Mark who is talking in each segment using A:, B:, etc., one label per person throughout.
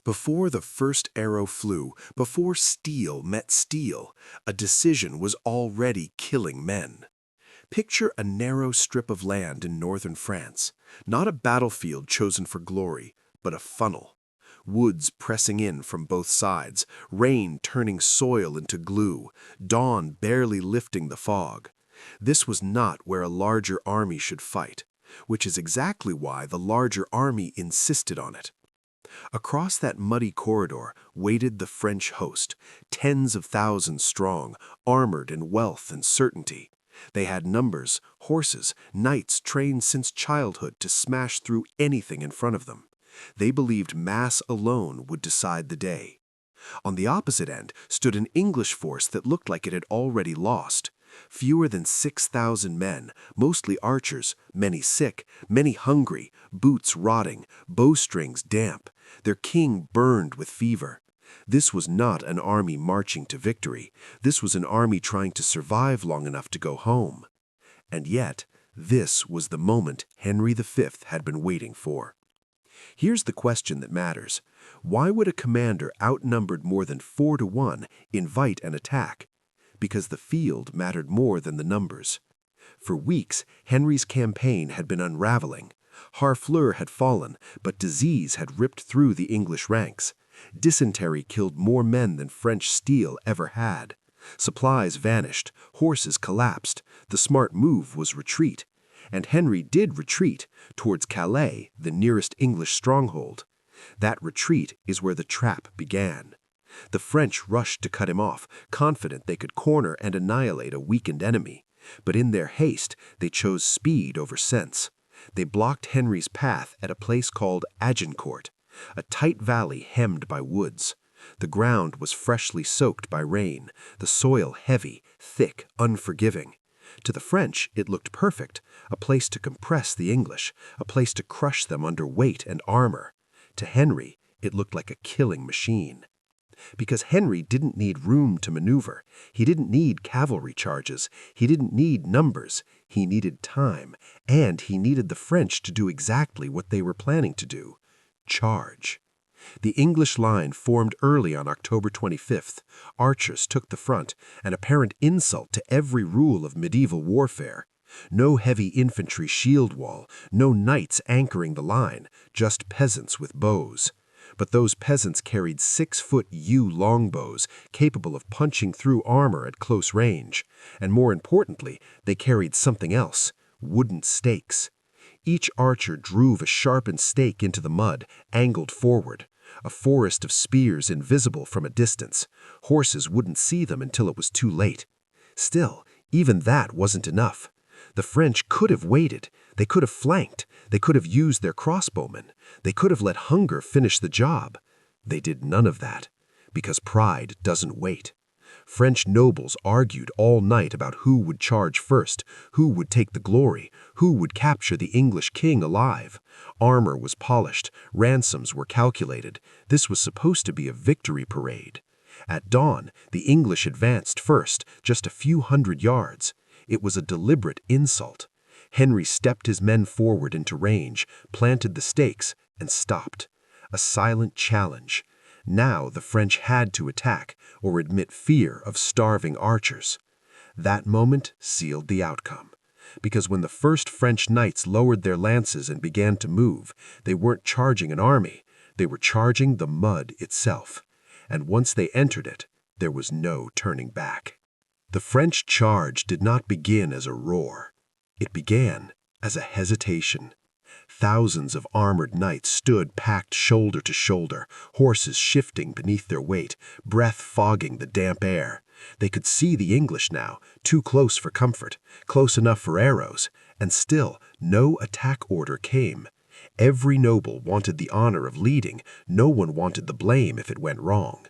A: Before the first arrow flew, before steel met steel, a decision was already killing men. Picture a narrow strip of land in northern France, not a battlefield chosen for glory, but a funnel. Woods pressing in from both sides, rain turning soil into glue, dawn barely lifting the fog. This was not where a larger army should fight, which is exactly why the larger army insisted on it. Across that muddy corridor waited the French host, tens of thousands strong, armored in wealth and certainty. They had numbers, horses, knights trained since childhood to smash through anything in front of them. They believed mass alone would decide the day. On the opposite end stood an English force that looked like it had already lost. Fewer than 6,000 men, mostly archers, many sick, many hungry, boots rotting, bowstrings damp. Their king burned with fever. This was not an army marching to victory. This was an army trying to survive long enough to go home. And yet, this was the moment Henry V had been waiting for. Here's the question that matters. Why would a commander outnumbered more than 4 to 1 invite an attack? Because the field mattered more than the numbers. For weeks, Henry's campaign had been unraveling. Harfleur had fallen, but disease had ripped through the English ranks. Dysentery killed more men than French steel ever had. Supplies vanished, horses collapsed. The smart move was retreat. And Henry did retreat towards Calais, the nearest English stronghold. That retreat is where the trap began. The French rushed to cut him off, confident they could corner and annihilate a weakened enemy. But in their haste, they chose speed over sense. They blocked Henry's path at a place called Agincourt, a tight valley hemmed by woods. The ground was freshly soaked by rain, the soil heavy, thick, unforgiving. To the French, it looked perfect, a place to compress the English, a place to crush them under weight and armor. To Henry, it looked like a killing machine. Because Henry didn't need room to maneuver. He didn't need cavalry charges. He didn't need numbers. He needed time, and he needed the French to do exactly what they were planning to do: charge. The English line formed early on October 25th. Archers took the front, an apparent insult to every rule of medieval warfare. No heavy infantry shield wall, no knights anchoring the line, just peasants with bows. But those peasants carried 6-foot yew longbows capable of punching through armor at close range. And more importantly, they carried something else: wooden stakes. Each archer drove a sharpened stake into the mud, angled forward. A forest of spears invisible from a distance. Horses wouldn't see them until it was too late. Still, even that wasn't enough. The French could have waited. They could have flanked. They could have used their crossbowmen. They could have let hunger finish the job. They did none of that, because pride doesn't wait. French nobles argued all night about who would charge first, who would take the glory, who would capture the English king alive. Armor was polished, ransoms were calculated. This was supposed to be a victory parade. At dawn, the English advanced first, just a few hundred yards. It was a deliberate insult. Henry stepped his men forward into range, planted the stakes, and stopped. A silent challenge. Now the French had to attack or admit fear of starving archers. That moment sealed the outcome. Because when the first French knights lowered their lances and began to move, they weren't charging an army. They were charging the mud itself. And once they entered it, there was no turning back. The French charge did not begin as a roar. It began as a hesitation. Thousands of armored knights stood packed shoulder to shoulder, horses shifting beneath their weight, breath fogging the damp air. They could see the English now, too close for comfort, close enough for arrows, and still no attack order came. Every noble wanted the honor of leading. No one wanted the blame if it went wrong.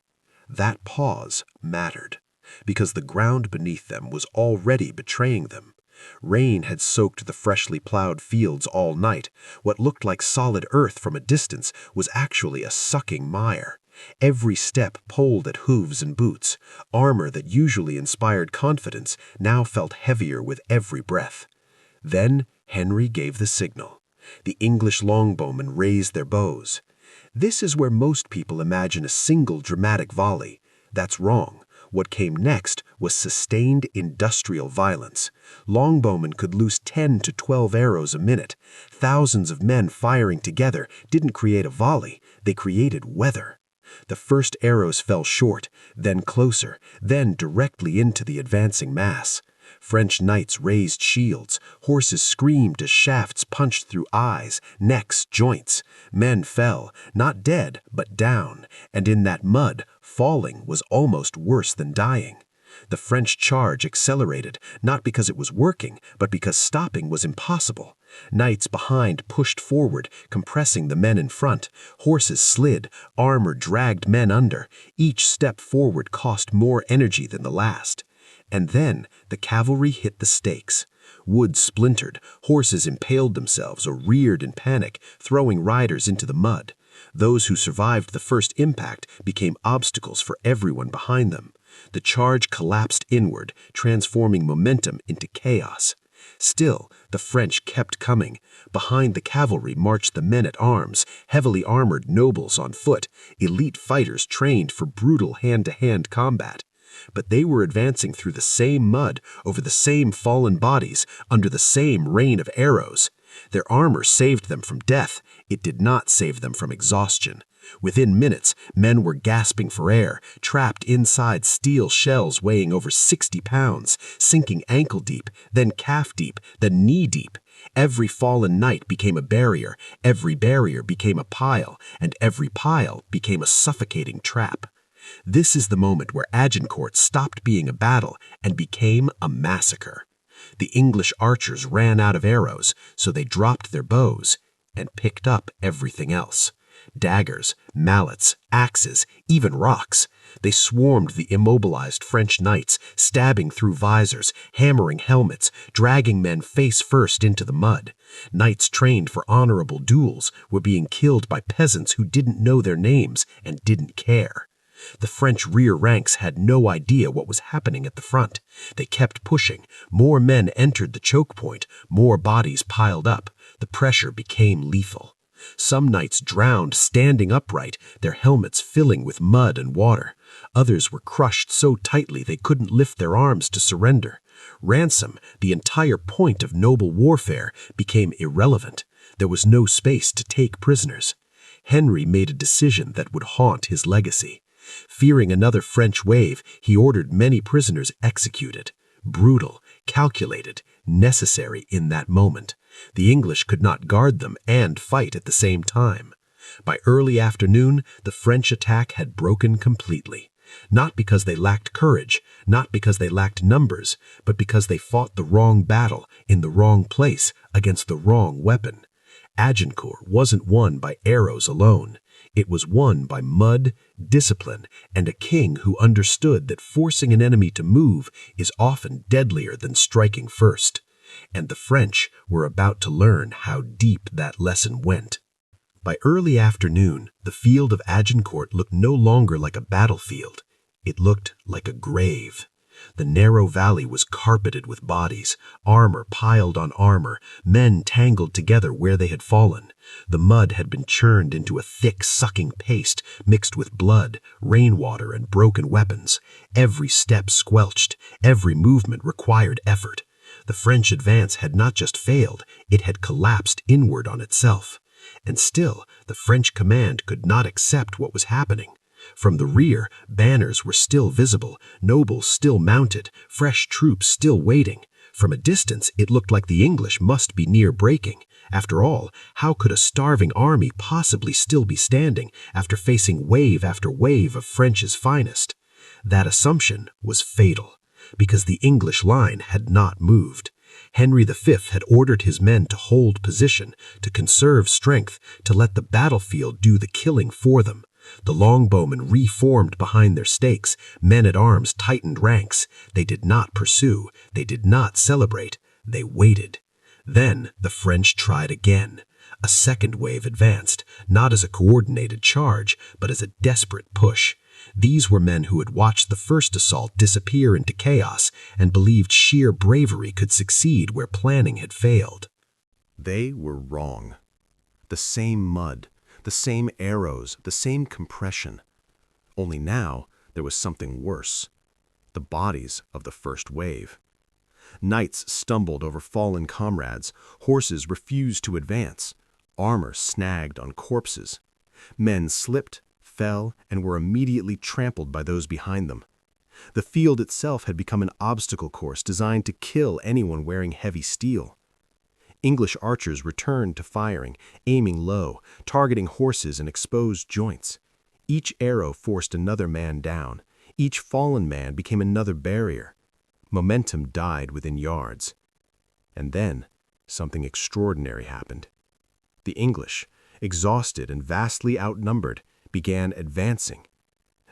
A: That pause mattered, because the ground beneath them was already betraying them. Rain had soaked the freshly plowed fields all night. What looked like solid earth from a distance was actually a sucking mire. Every step pulled at hooves and boots. Armor that usually inspired confidence now felt heavier with every breath. Then Henry gave the signal. The English longbowmen raised their bows. This is where most people imagine a single dramatic volley. That's wrong. What came next was sustained industrial violence. Longbowmen could loose 10 to 12 arrows a minute. Thousands of men firing together didn't create a volley, they created weather. The first arrows fell short, then closer, then directly into the advancing mass. French knights raised shields. Horses screamed as shafts punched through eyes, necks, joints. Men fell, not dead, but down, and in that mud, falling was almost worse than dying. The French charge accelerated, not because it was working, but because stopping was impossible. Knights behind pushed forward, compressing the men in front. Horses slid, armor dragged men under. Each step forward cost more energy than the last. And then the cavalry hit the stakes. Wood splintered, horses impaled themselves or reared in panic, throwing riders into the mud. Those who survived the first impact became obstacles for everyone behind them. The charge collapsed inward, transforming momentum into chaos. Still, the French kept coming. Behind the cavalry marched the men-at-arms, heavily armored nobles on foot, elite fighters trained for brutal hand-to-hand combat. But they were advancing through the same mud, over the same fallen bodies, under the same rain of arrows. Their armor saved them from death. It did not save them from exhaustion. Within minutes, men were gasping for air, trapped inside steel shells weighing over 60 pounds, sinking ankle-deep, then calf-deep, then knee-deep. Every fallen knight became a barrier, every barrier became a pile, and every pile became a suffocating trap. This is the moment where Agincourt stopped being a battle and became a massacre. The English archers ran out of arrows, so they dropped their bows and picked up everything else. Daggers, mallets, axes, even rocks. They swarmed the immobilized French knights, stabbing through visors, hammering helmets, dragging men face first into the mud. Knights trained for honorable duels were being killed by peasants who didn't know their names and didn't care. The French rear ranks had no idea what was happening at the front. They kept pushing. More men entered the choke point. More bodies piled up. The pressure became lethal. Some knights drowned standing upright, their helmets filling with mud and water. Others were crushed so tightly they couldn't lift their arms to surrender. Ransom, the entire point of noble warfare, became irrelevant. There was no space to take prisoners. Henry made a decision that would haunt his legacy. Fearing another French wave, he ordered many prisoners executed. Brutal, calculated, necessary in that moment. The English could not guard them and fight at the same time. By early afternoon, the French attack had broken completely. Not because they lacked courage, not because they lacked numbers, but because they fought the wrong battle in the wrong place against the wrong weapon. Agincourt wasn't won by arrows alone. It was won by mud, discipline, and a king who understood that forcing an enemy to move is often deadlier than striking first. And the French were about to learn how deep that lesson went. By early afternoon, the field of Agincourt looked no longer like a battlefield. It looked like a grave. The narrow valley was carpeted with bodies, armor piled on armor, men tangled together where they had fallen. The mud had been churned into a thick, sucking paste mixed with blood, rainwater, and broken weapons. Every step squelched, every movement required effort. The French advance had not just failed, it had collapsed inward on itself. And still, the French command could not accept what was happening. From the rear, banners were still visible, nobles still mounted, fresh troops still waiting. From a distance, it looked like the English must be near breaking. After all, how could a starving army possibly still be standing after facing wave after wave of French's finest? That assumption was fatal, because the English line had not moved. Henry V had ordered his men to hold position, to conserve strength, to let the battlefield do the killing for them. The longbowmen reformed behind their stakes, men-at-arms tightened ranks. They did not pursue, they did not celebrate, they waited. Then the French tried again. A second wave advanced, not as a coordinated charge, but as a desperate push. These were men who had watched the first assault disappear into chaos and believed sheer bravery could succeed where planning had failed.
B: They were wrong. The same mud,
A: The same arrows, the same compression. Only now there was something worse. The bodies of the first wave. Knights stumbled over fallen comrades, horses refused to advance, armor snagged on corpses. Men slipped, fell, and were immediately trampled by those behind them. The field itself had become an obstacle course designed to kill anyone wearing heavy steel. English archers returned to firing, aiming low, targeting horses and exposed joints. Each arrow forced another man down. Each fallen man became another barrier. Momentum died within yards. And then, something extraordinary happened. The English, exhausted and vastly outnumbered, began advancing.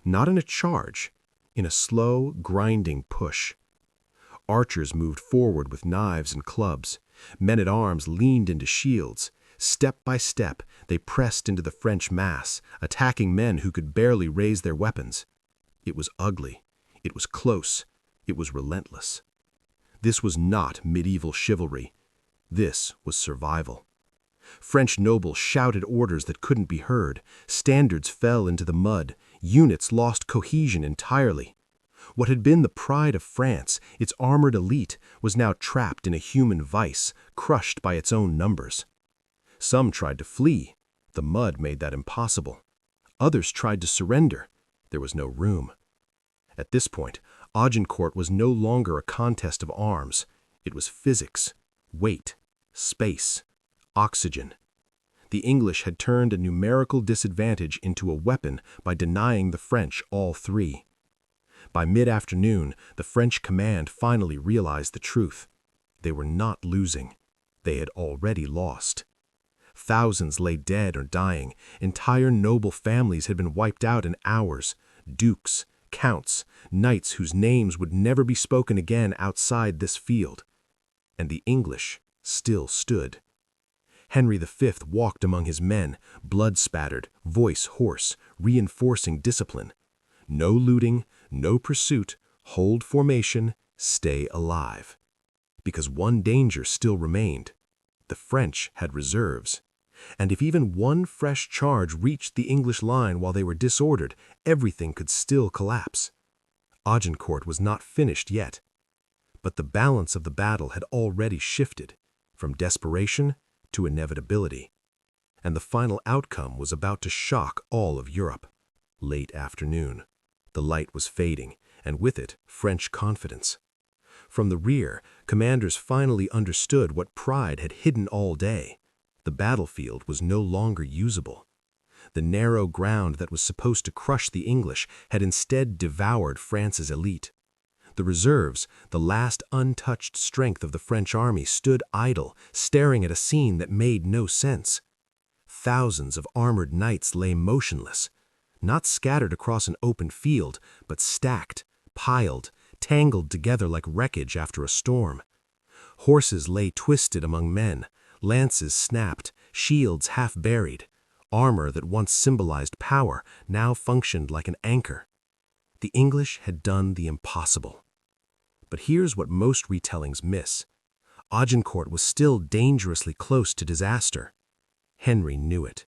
A: Not in a charge, in a slow, grinding push. Archers moved forward with knives and clubs. Men-at-arms leaned into shields. Step by step, they pressed into the French mass, attacking men who could barely raise their weapons. It was ugly. It was close. It was relentless. This was not medieval chivalry. This was survival. French nobles shouted orders that couldn't be heard. Standards fell into the mud. Units lost cohesion entirely. What had been the pride of France, its armored elite, was now trapped in a human vice, crushed by its own numbers. Some tried to flee. The mud made that impossible. Others tried to surrender. There was no room. At this point, Agincourt was no longer a contest of arms. It was physics, weight, space, oxygen. The English had turned a numerical disadvantage into a weapon by denying the French all three. By mid-afternoon, the French command finally realized the truth. They were not losing. They had already lost. Thousands lay dead or dying. Entire noble families had been wiped out in hours. Dukes, counts, knights whose names would never be spoken again outside this field. And the English still stood. Henry V walked among his men, blood-spattered, voice hoarse, reinforcing discipline. No looting, no pursuit, hold formation, stay alive. Because one danger still remained. The French had reserves. And if even one fresh charge reached the English line while they were disordered, everything could still collapse. Agincourt was not finished yet. But the balance of the battle had already shifted, from desperation to inevitability. And the final outcome was about to shock all of Europe. Late afternoon. The light was fading, and with it, French confidence. From the rear, commanders finally understood what pride had hidden all day. The battlefield was no longer usable. The narrow ground that was supposed to crush the English had instead devoured France's elite. The reserves, the last untouched strength of the French army, stood idle, staring at a scene that made no sense. Thousands of armored knights lay motionless, not scattered across an open field, but stacked, piled, tangled together like wreckage after a storm. Horses lay twisted among men, lances snapped, shields half buried. Armor that once symbolized power now functioned like an anchor. The English had done the impossible. But here's what most retellings miss. Agincourt was still dangerously close to disaster. Henry knew it.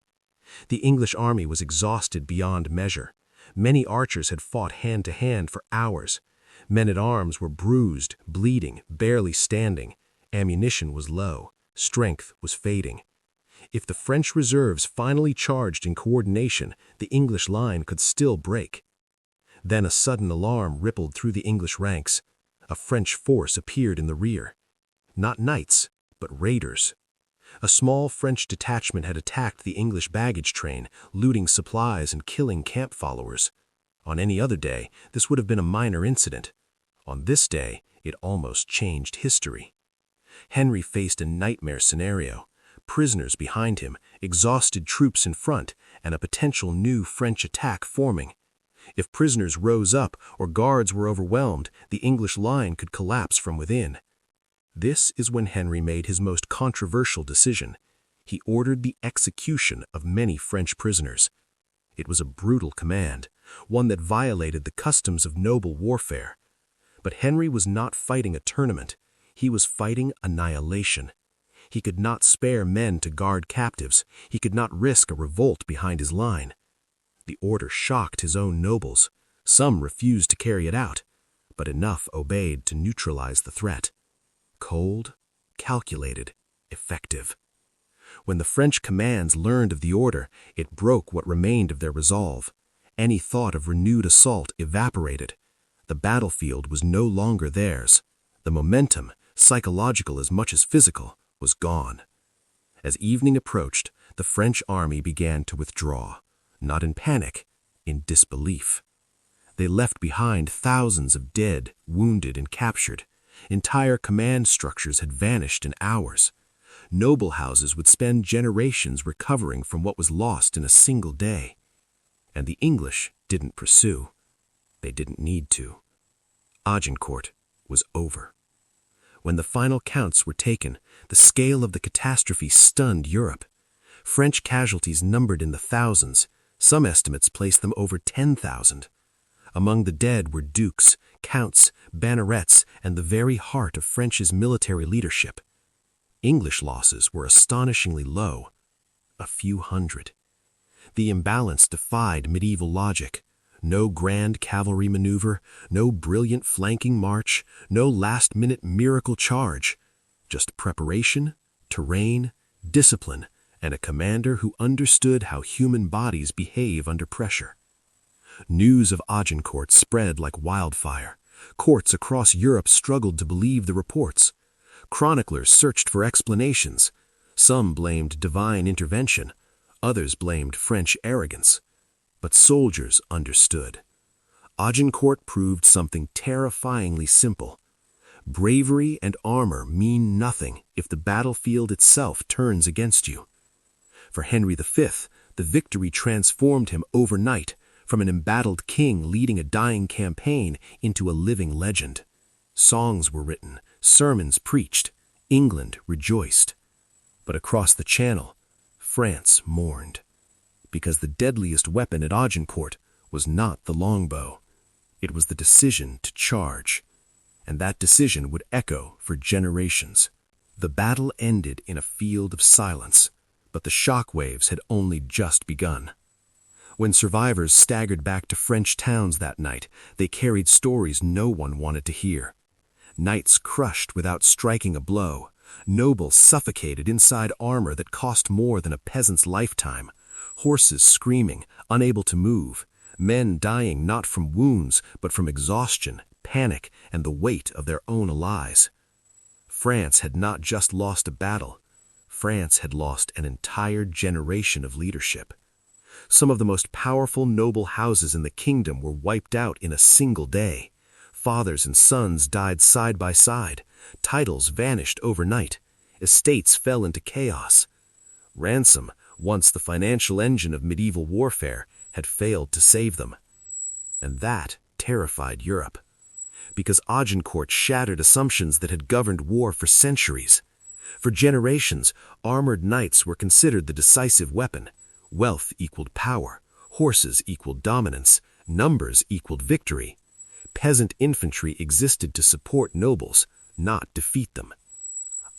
A: The English army was exhausted beyond measure. Many archers had fought hand-to-hand for hours. Men-at-arms were bruised, bleeding, barely standing. Ammunition was low. Strength was fading. If the French reserves finally charged in coordination, the English line could still break. Then a sudden alarm rippled through the English ranks. A French force appeared in the rear. Not knights, but raiders. A small French detachment had attacked the English baggage train, looting supplies and killing camp followers. On any other day, this would have been a minor incident. On this day, it almost changed history. Henry faced a nightmare scenario. Prisoners behind him, exhausted troops in front, and a potential new French attack forming. If prisoners rose up or guards were overwhelmed, the English line could collapse from within. This is when Henry made his most controversial decision. He ordered the execution of many French prisoners. It was a brutal command, one that violated the customs of noble warfare. But Henry was not fighting a tournament. He was fighting annihilation.
B: He could not spare men to guard captives. He could not risk a revolt behind his line. The order shocked his own nobles. Some refused to carry it out, but enough obeyed to neutralize the threat. Cold, calculated, effective. When the French commands learned of the order, it broke what remained of their resolve. Any thought of renewed assault evaporated. The battlefield was no longer theirs. The momentum, psychological as much as physical, was gone. As evening approached, the French army began to withdraw, not in panic, in disbelief. They left behind thousands of dead, wounded, and captured. Entire command structures had vanished in hours. Noble houses would spend generations recovering from what was lost in a single day. And the English didn't pursue. They didn't need to. Agincourt was over. When the final counts were taken, the scale of the catastrophe stunned Europe. French casualties numbered in the thousands. Some estimates placed them over 10,000. Among the dead were dukes, counts, bannerets, and the very heart of France's military leadership. English losses were astonishingly low, a few hundred. The imbalance defied medieval logic. No grand cavalry maneuver, no brilliant flanking march, no last-minute miracle charge. Just preparation, terrain, discipline, and a commander who understood how human bodies behave under pressure. News of Agincourt spread like wildfire. Courts across Europe struggled to believe the reports. Chroniclers searched for explanations. Some blamed divine intervention. Others blamed French arrogance. But soldiers understood. Agincourt proved something terrifyingly simple. Bravery and armor mean nothing if the battlefield itself turns against you. For Henry V, the victory transformed him overnight from an embattled king leading a dying campaign into a living legend. Songs were written, sermons preached, England rejoiced. But across the Channel, France mourned. Because the deadliest weapon at Agincourt was not the longbow. It was the decision to charge. And that decision would echo for generations. The battle ended in a field of silence, but the shockwaves had only just begun. When survivors staggered back to French towns that night, they carried stories no one wanted to hear. Knights crushed without striking a blow, nobles suffocated inside armor that cost more than a peasant's lifetime, horses screaming, unable to move, men dying not from wounds but from exhaustion, panic, and the weight of their own lies. France had not just lost a battle. France had lost an entire generation of leadership. Some of the most powerful noble houses in the kingdom were wiped out in a single day. Fathers and sons died side by side. Titles vanished overnight. Estates fell into chaos. Ransom, once the financial engine of medieval warfare, had failed to save them. And that terrified Europe. Because Agincourt shattered assumptions that had governed war for centuries. For generations, armored knights were considered the decisive weapon. Wealth equaled power, horses equaled dominance, numbers equaled victory. Peasant infantry existed to support nobles, not defeat them.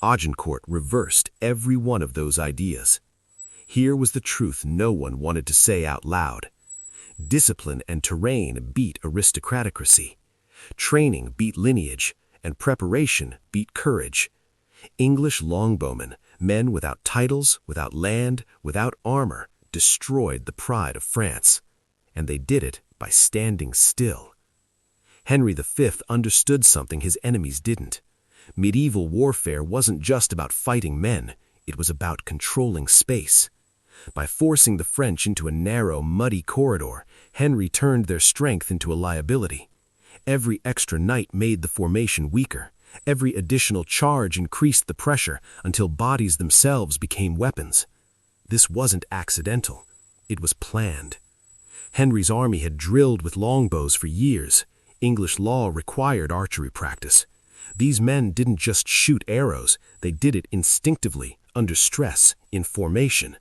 B: Agincourt reversed every one of those ideas. Here was the truth no one wanted to say out loud. Discipline and terrain beat aristocraticracy. Training beat lineage, and preparation beat courage. English longbowmen, men without titles, without land, without armor, destroyed the pride of France. And they did it by standing still. Henry V understood something his enemies didn't. Medieval warfare wasn't just about fighting men, it was about controlling space. By forcing the French into a narrow, muddy corridor, Henry turned their strength into a liability. Every extra knight made the formation weaker. Every additional charge increased the pressure until bodies themselves became weapons. This wasn't accidental. It was planned. Henry's army had drilled with longbows for years. English law required archery practice. These men didn't just shoot arrows, they did it instinctively, under stress, in formation.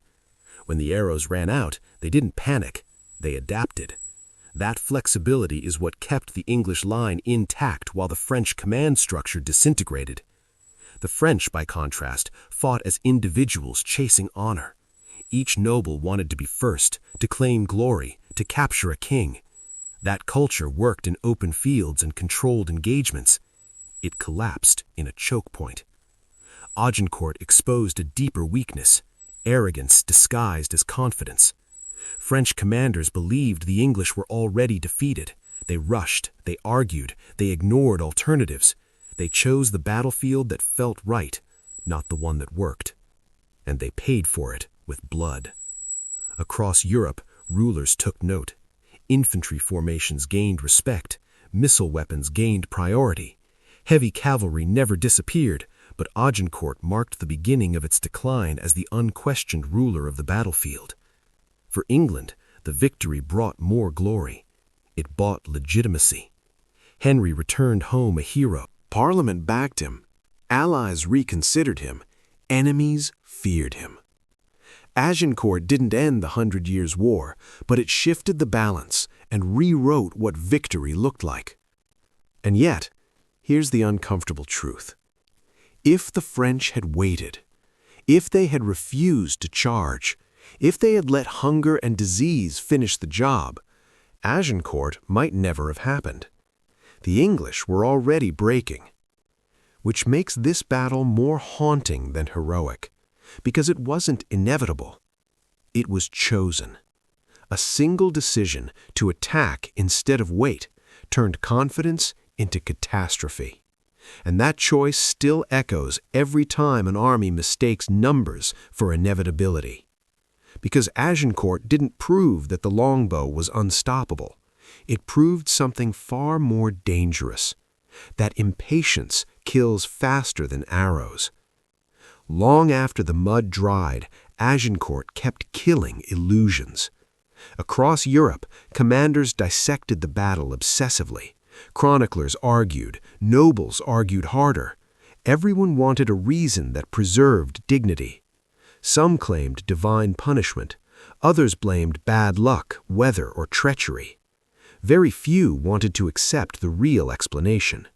B: When the arrows ran out, they didn't panic, they adapted. That flexibility is what kept the English line intact while the French command structure disintegrated. The French, by contrast, fought as individuals chasing honor. Each noble wanted to be first, to claim glory, to capture a king. That culture worked in open fields and controlled engagements. It collapsed in a choke point. Agincourt exposed a deeper weakness, arrogance disguised as confidence. French commanders believed the English were already defeated. They rushed, they argued, they ignored alternatives. They chose the battlefield that felt right, not the one that worked. And they paid for it with blood. Across Europe, rulers took note. Infantry formations gained respect. Missile weapons gained priority. Heavy cavalry never disappeared, but Agincourt marked the beginning of its decline as the unquestioned ruler of the battlefield. For England, the victory brought more glory. It bought legitimacy. Henry returned home a hero.
A: Parliament backed him. Allies reconsidered him. Enemies feared him. Agincourt didn't end the 100 Years' War, but it shifted the balance and rewrote what victory looked like. And yet, here's the uncomfortable truth. If the French had waited, if they had refused to charge, if they had let hunger and disease finish the job, Agincourt might never have happened. The English were already breaking, which makes this battle more haunting than heroic, because it wasn't inevitable. It was chosen. A single decision to attack instead of wait turned confidence into catastrophe. And that choice still echoes every time an army mistakes numbers for inevitability. Because Agincourt didn't prove that the longbow was unstoppable. It proved something far more dangerous, that impatience kills faster than arrows. Long after the mud dried, Agincourt kept killing illusions. Across Europe, commanders dissected the battle obsessively. Chroniclers argued, nobles argued harder. Everyone wanted a reason that preserved dignity. Some claimed divine punishment. Others blamed bad luck, weather, or treachery. Very few wanted to accept the real explanation.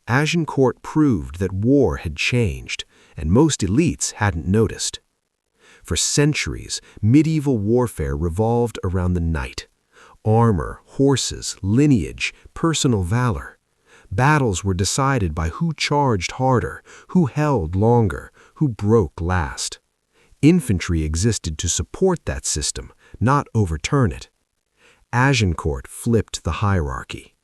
A: Agincourt proved that war had changed, and most elites hadn't noticed. For centuries, medieval warfare revolved around the knight. Armor, horses, lineage, personal valor. Battles were decided by who charged harder, who held longer, who broke last. Infantry existed to support that system, not overturn it. Agincourt flipped the hierarchy.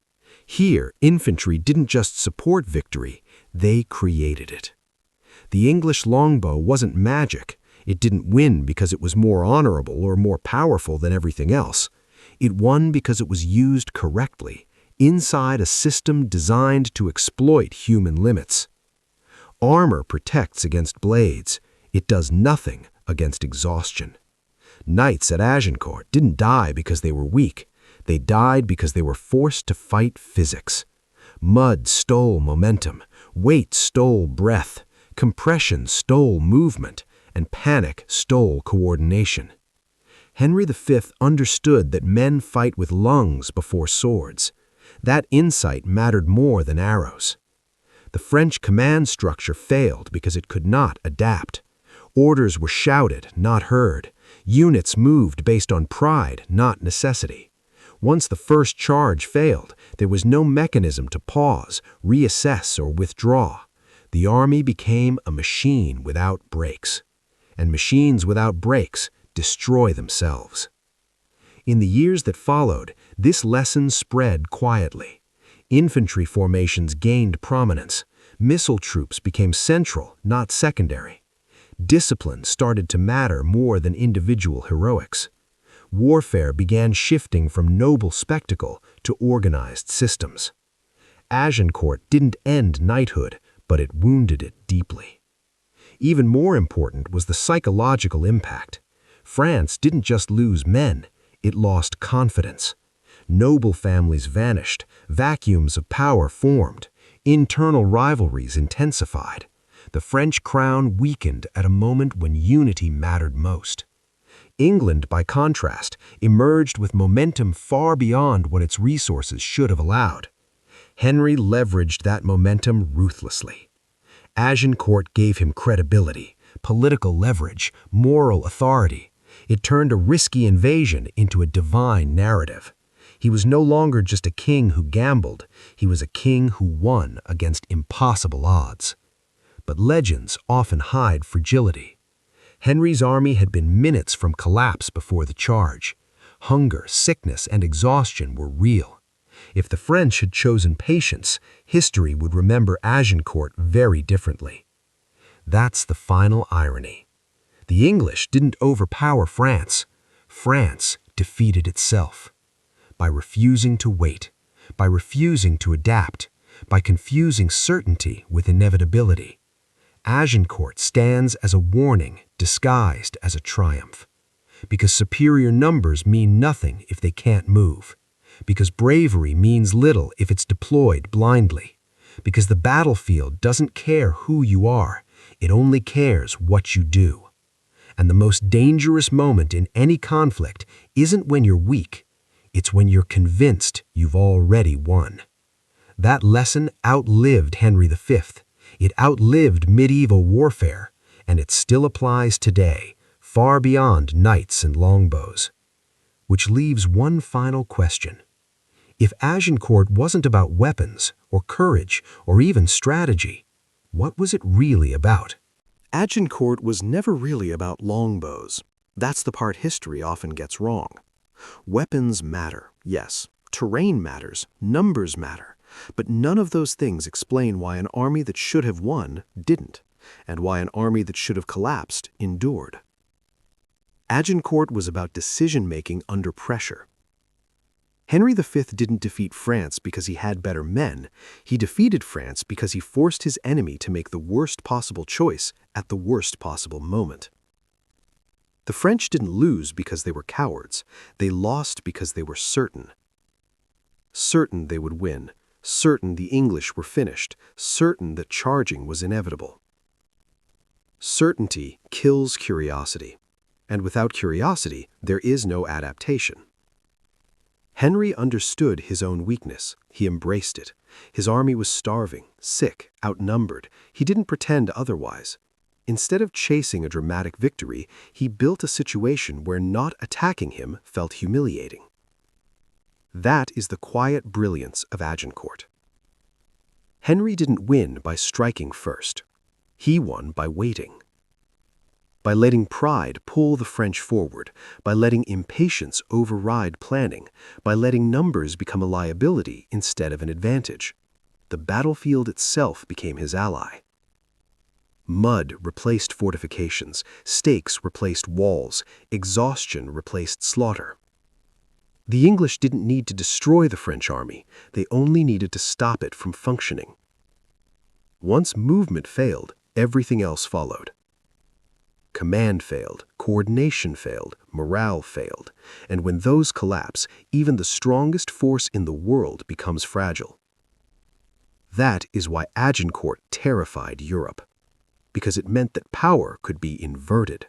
A: Here, infantry didn't just support victory, they created it. The English longbow wasn't magic. It didn't win because it was more honorable or more powerful than everything else. It won because it was used correctly, inside a system designed to exploit human limits. Armor protects against blades. It does nothing against exhaustion. Knights at Agincourt didn't die because they were weak. They died because they were forced to fight physics. Mud stole momentum, weight stole breath, compression stole movement, and panic stole coordination. Henry V understood that men fight with lungs before swords. That insight mattered more than arrows. The French command structure failed because it could not adapt. Orders were shouted, not heard. Units moved based on pride, not necessity. Once the first charge failed, there was no mechanism to pause, reassess, or withdraw. The army became a machine without brakes. And machines without brakes destroy themselves. In the years that followed, this lesson spread quietly. Infantry formations gained prominence. Missile troops became central, not secondary. Discipline started to matter more than individual heroics. Warfare began shifting from noble spectacle to organized systems. Agincourt didn't end knighthood, but it wounded it deeply. Even more important was the psychological impact. France didn't just lose men, it lost confidence. Noble families vanished, vacuums of power formed, internal rivalries intensified. The French crown weakened at a moment when unity mattered most. England, by contrast, emerged with momentum far beyond what its resources should have allowed. Henry leveraged that momentum ruthlessly.
B: Agincourt gave him credibility, political leverage, moral authority. It turned a risky invasion into a divine narrative. He was no longer just a king who gambled, he was a king who won against impossible odds. But legends often hide fragility. Henry's army had been minutes from collapse before the charge. Hunger, sickness, and exhaustion were real. If the French had chosen patience, history would remember Agincourt very differently. That's the final irony. The English didn't overpower France. France defeated itself. By refusing to wait, by refusing to adapt, by confusing certainty with inevitability. Agincourt stands as a warning disguised as a triumph. Because superior numbers mean nothing if they can't move. Because bravery means little if it's deployed blindly. Because the battlefield doesn't care who you are, it only cares what you do. And the most dangerous moment in any conflict isn't when you're weak, it's when you're convinced you've already won. That lesson outlived Henry V. It outlived medieval warfare, and it still applies today, far beyond knights and longbows. Which leaves one final question. If Agincourt wasn't about weapons, or courage, or even strategy, what was it really about?
A: Agincourt was never really about longbows. That's the part history often gets wrong. Weapons matter, yes. Terrain matters, numbers matter. But none of those things explain why an army that should have won didn't, and why an army that should have collapsed endured. Agincourt was about decision-making under pressure. Henry V didn't defeat France because he had better men. He defeated France because he forced his enemy to make the worst possible choice at the worst possible moment. The French didn't lose because they were cowards. They lost because they were certain. Certain they would win. Certain the English were finished. Certain that charging was inevitable. Certainty kills curiosity. And without curiosity, there is no adaptation. Henry understood his own weakness. He embraced it. His army was starving, sick, outnumbered. He didn't pretend otherwise. Instead of chasing a dramatic victory, he built a situation where not attacking him felt humiliating. That is the quiet brilliance of Agincourt. Henry didn't win by striking first. He won by waiting. By letting pride pull the French forward, by letting impatience override planning, by letting numbers become a liability instead of an advantage. The battlefield itself became his ally. Mud replaced fortifications, stakes replaced walls, exhaustion replaced slaughter. The English didn't need to destroy the French army, they only needed to stop it from functioning. Once movement failed, everything else followed. Command failed, coordination failed, morale failed, and when those collapse, even the strongest force in the world becomes fragile. That is why Agincourt terrified Europe, because it meant that power could be inverted,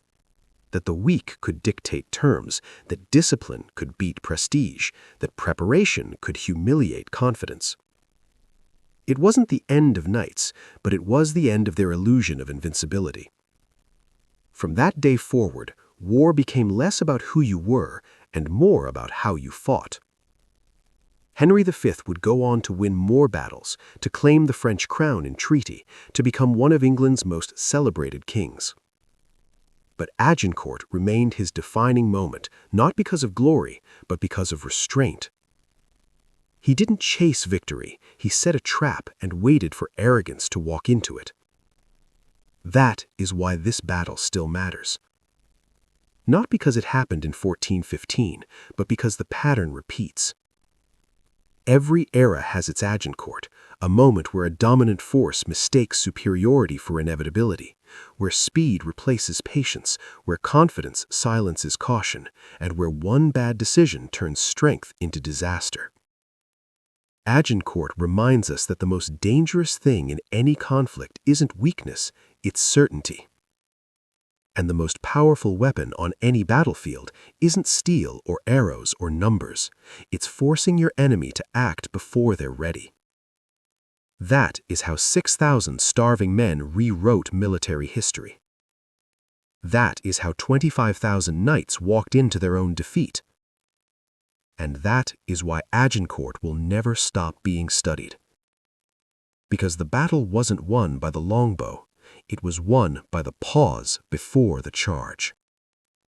A: that the weak could dictate terms, that discipline could beat prestige, that preparation could humiliate confidence. It wasn't the end of knights, but it was the end of their illusion of invincibility. From that day forward, war became less about who you were and more about how you fought. Henry V would go on to win more battles, to claim the French crown in treaty, to become one of England's most celebrated kings. But Agincourt remained his defining moment, not because of glory, but because of restraint. He didn't chase victory, he set a trap and waited for arrogance to walk into it. That is why this battle still matters. Not because it happened in 1415, but because the pattern repeats. Every era has its Agincourt, a moment where a dominant force mistakes superiority for inevitability, where speed replaces patience, where confidence silences caution, and where one bad decision turns strength into disaster. Agincourt reminds us that the most dangerous thing in any conflict isn't weakness, it's certainty. And the most powerful weapon on any battlefield isn't steel or arrows or numbers. It's forcing your enemy to act before they're ready.
B: That is how 6,000 starving men rewrote military history. That is how 25,000 knights walked into their own defeat. And that is why Agincourt will never stop being studied. Because the battle wasn't won by the longbow, it was won by the pause before the charge.